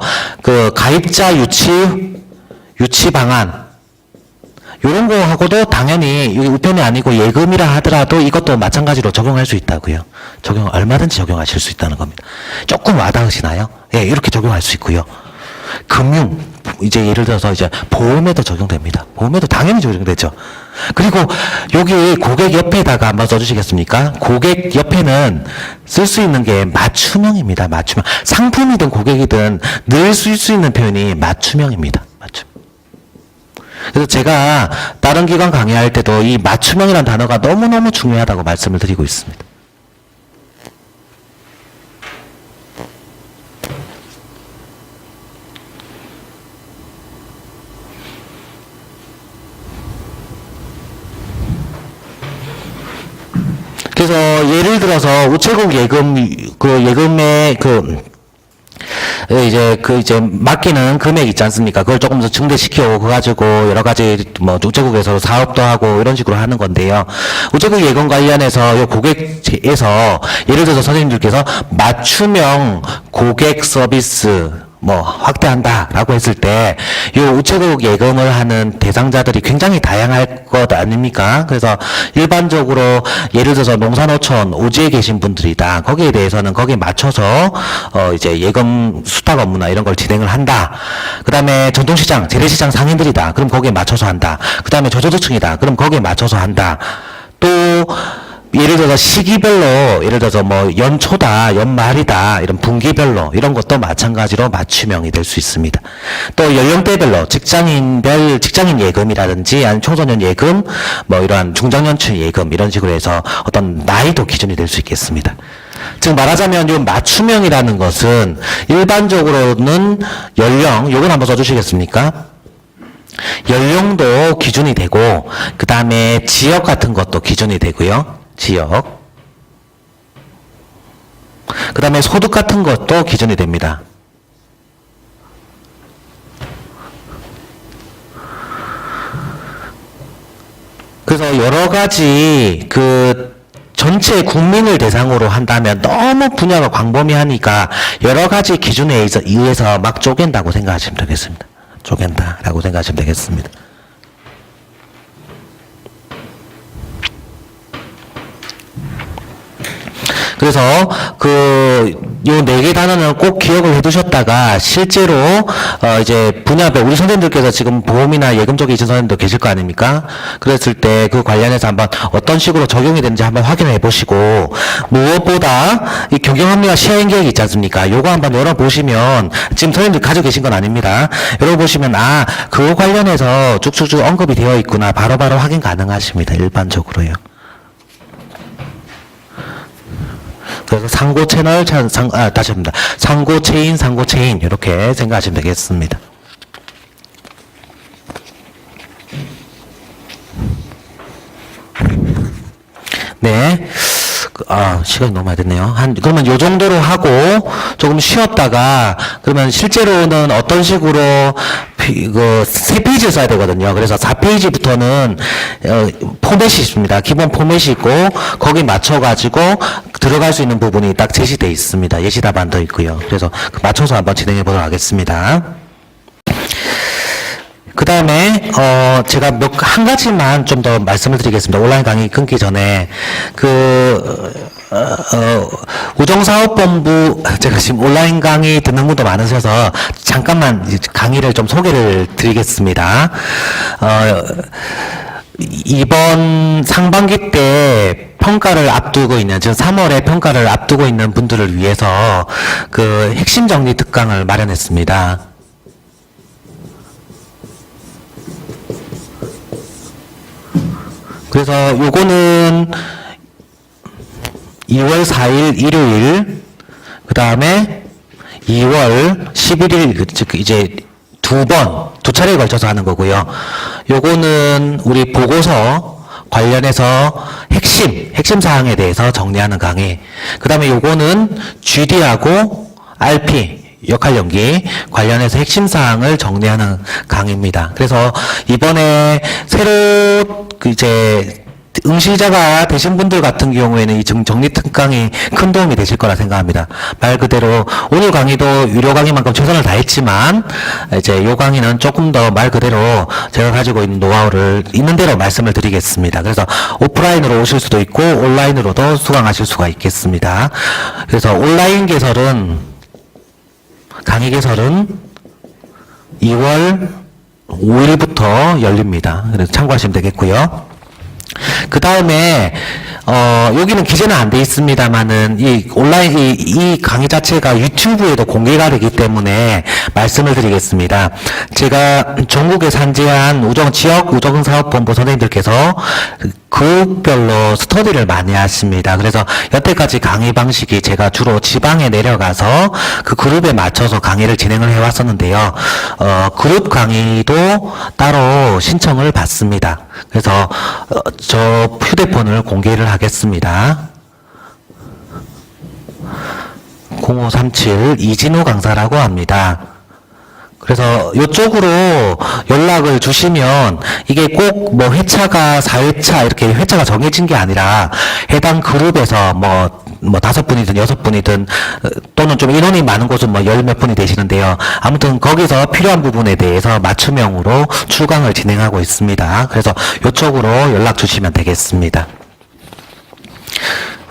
가입자 유치 방안 요런 거하고도 당연히 이게 우편이 아니고 예금이라 하더라도 이것도 마찬가지로 적용할 수 있다고요. 얼마든지 적용하실 수 있다는 겁니다. 조금 와닿으시나요? 예, 이렇게 적용할 수 있고요. 금융, 이제 예를 들어서 이제 보험에도 적용됩니다. 보험에도 당연히 적용되죠. 그리고 여기 고객 옆에다가 한번 써주시겠습니까? 고객 옆에는 쓸 수 있는 게 맞춤형입니다. 맞춤형. 상품이든 고객이든 늘 쓸 수 있는 표현이 맞춤형입니다. 맞춤. 그래서 제가 다른 기관 강의할 때도 이 맞춤형이라는 단어가 너무너무 중요하다고 말씀을 드리고 있습니다. 그래서 예를 들어서 우체국 예금에 이제 맡기는 금액 있지 않습니까? 그걸 조금 더 증대시켜 가지고 여러 가지 뭐 우체국에서 사업도 하고 이런 식으로 하는 건데요. 우체국 예금 관련해서 요 고객에서 예를 들어서 선생님들께서 맞춤형 고객 서비스 뭐 확대한다라고 했을 때 이 우체국 예금을 하는 대상자들이 굉장히 다양할 것 아닙니까? 그래서 일반적으로 예를 들어서 농산어촌 오지에 계신 분들이다. 거기에 대해서는 거기에 맞춰서 이제 예금 수탁 업무나 이런 걸 진행을 한다. 그다음에 전통시장, 재래시장 상인들이다. 그럼 거기에 맞춰서 한다. 그다음에 저소득층이다. 그럼 거기에 맞춰서 한다. 또 예를 들어서 시기별로 예를 들어서 뭐 연초다 연말이다 이런 분기별로 이런 것도 마찬가지로 맞춤형이 될 수 있습니다. 또 연령대별로 직장인 예금이라든지 아니면 청소년 예금 뭐 이러한 중장년층 예금 이런 식으로 해서 어떤 나이도 기준이 될 수 있겠습니다. 즉 말하자면 이 맞춤형이라는 것은 일반적으로는 연령 요건 한번 써주시겠습니까? 연령도 기준이 되고 그 다음에 지역 같은 것도 기준이 되고요. 지역. 그 다음에 소득 같은 것도 기준이 됩니다. 그래서 여러 가지 전체 국민을 대상으로 한다면 너무 분야가 광범위하니까 여러 가지 기준에 의해서 막 쪼갠다고 생각하시면 되겠습니다. 쪼갠다라고 생각하시면 되겠습니다. 그래서 요 네 개 단어는 꼭 기억을 해두셨다가 실제로 이제 분야별 우리 선생님들께서 지금 보험이나 예금 쪽에 있는 선생님도 계실 거 아닙니까? 그랬을 때 그 관련해서 한번 어떤 식으로 적용이 되는지 한번 확인해 보시고 무엇보다 이 경영합리화 시행 계획이 있지 않습니까? 요거 한번 열어보시면 지금 선생님들 가지고 계신 건 아닙니다. 열어보시면 그거 관련해서 쭉쭉쭉 언급이 되어 있구나 바로바로 확인 가능하십니다. 일반적으로요. 그래서 상고 채널, 다시 합니다. 상고 체인, 이렇게 생각하시면 되겠습니다. 네. 시간이 너무 많이 됐네요. 그러면 요 정도로 하고 조금 쉬었다가 그러면 실제로는 어떤 식으로 세 페이지 써야 되거든요. 그래서 4페이지부터는 포맷이 있습니다. 기본 포맷이 있고 거기 맞춰가지고 들어갈 수 있는 부분이 딱 제시되어 있습니다. 예시 답안도 있고요. 그래서 맞춰서 한번 진행해 보도록 하겠습니다. 그 다음에, 제가 한 가지만 좀 더 말씀을 드리겠습니다. 온라인 강의 끊기 전에, 우정사업본부, 제가 지금 온라인 강의 듣는 분도 많으셔서 잠깐만 강의를 좀 소개를 드리겠습니다. 이번 상반기 때 평가를 앞두고 있는, 지금 3월에 평가를 앞두고 있는 분들을 위해서 핵심 정리 특강을 마련했습니다. 그래서 요거는 2월 4일 일요일, 그 다음에 2월 11일, 즉 이제 두 차례에 걸쳐서 하는 거고요. 요거는 우리 보고서 관련해서 핵심 사항에 대해서 정리하는 강의. 그 다음에 요거는 GD하고 RP, 역할 연기 관련해서 핵심 사항을 정리하는 강의입니다. 그래서 이번에 새로 이제 응시자가 되신 분들 같은 경우에는 이 정리 특강이 큰 도움이 되실 거라 생각합니다. 말 그대로 오늘 강의도 유료 강의만큼 최선을 다했지만 이제 요 강의는 조금 더 말 그대로 제가 가지고 있는 노하우를 있는 대로 말씀을 드리겠습니다. 그래서 오프라인으로 오실 수도 있고 온라인으로도 수강하실 수가 있겠습니다. 그래서 온라인 강의 개설은 2월 5일부터 열립니다. 그래서 참고하시면 되겠고요. 그 다음에 여기는 기재는 안 돼 있습니다만은 이 온라인 이 강의 자체가 유튜브에도 공개가 되기 때문에 말씀을 드리겠습니다. 제가 전국에 산재한 지역 우정사업본부 선생님들께서 그룹별로 스터디를 많이 하십니다. 그래서 여태까지 강의 방식이 제가 주로 지방에 내려가서 그 그룹에 맞춰서 강의를 진행을 해왔었는데요. 그룹 강의도 따로 신청을 받습니다. 그래서 저 휴대폰을 공개를 하겠습니다. 0537 이진호 강사라고 합니다. 그래서 이쪽으로 연락을 주시면 이게 꼭 뭐 회차가 4회차 이렇게 회차가 정해진 게 아니라 해당 그룹에서 뭐 5분이든 6분이든 또는 좀 인원이 많은 곳은 뭐 10몇 분이 되시는데요. 아무튼 거기서 필요한 부분에 대해서 맞춤형으로 출강을 진행하고 있습니다. 그래서 이쪽으로 연락 주시면 되겠습니다.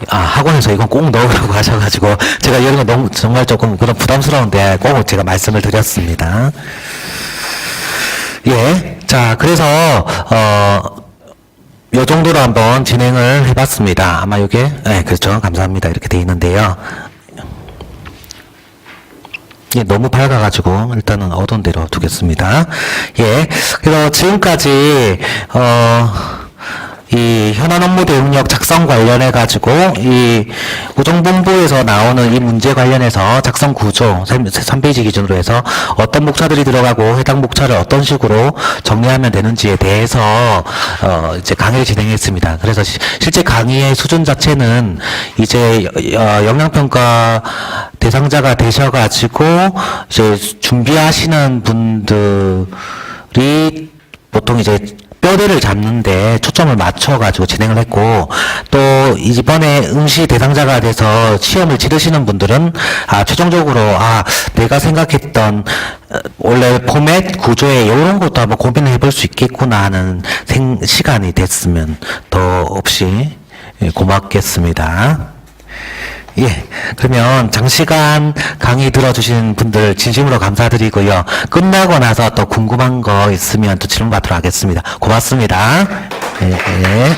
학원에서 이건 꼭 넣으라고 하셔가지고 제가 이런 거 너무 정말 조금 그런 부담스러운데 꼭 제가 말씀을 드렸습니다. 예. 자, 그래서 요 정도로 한번 진행을 해봤습니다. 아마 이게 그렇죠. 감사합니다. 이렇게 돼 있는데요. 예, 너무 밝아가지고 일단은 어두운 데로 두겠습니다. 예. 그래서 지금까지 이 현안 업무 대응력 작성 관련해 가지고 이 우정본부에서 나오는 이 문제 관련해서 작성 구조 3페이지 기준으로 해서 어떤 목차들이 들어가고 해당 목차를 어떤 식으로 정리하면 되는지에 대해서 이제 강의를 진행했습니다. 그래서 실제 강의의 수준 자체는 이제 영양평가 대상자가 되셔가지고 이제 준비하시는 분들이 보통 이제 뼈대를 잡는데 초점을 맞춰가지고 진행을 했고, 또 이번에 응시 대상자가 돼서 시험을 치르시는 분들은 최종적으로 내가 생각했던 원래 포맷 구조에 이런 것도 한번 고민을 해볼 수 있겠구나 하는 시간이 됐으면 더 없이 고맙겠습니다. 예, 그러면 장시간 강의 들어주신 분들 진심으로 감사드리고요. 끝나고 나서 또 궁금한 거 있으면 또 질문 받도록 하겠습니다. 고맙습니다. 예, 예.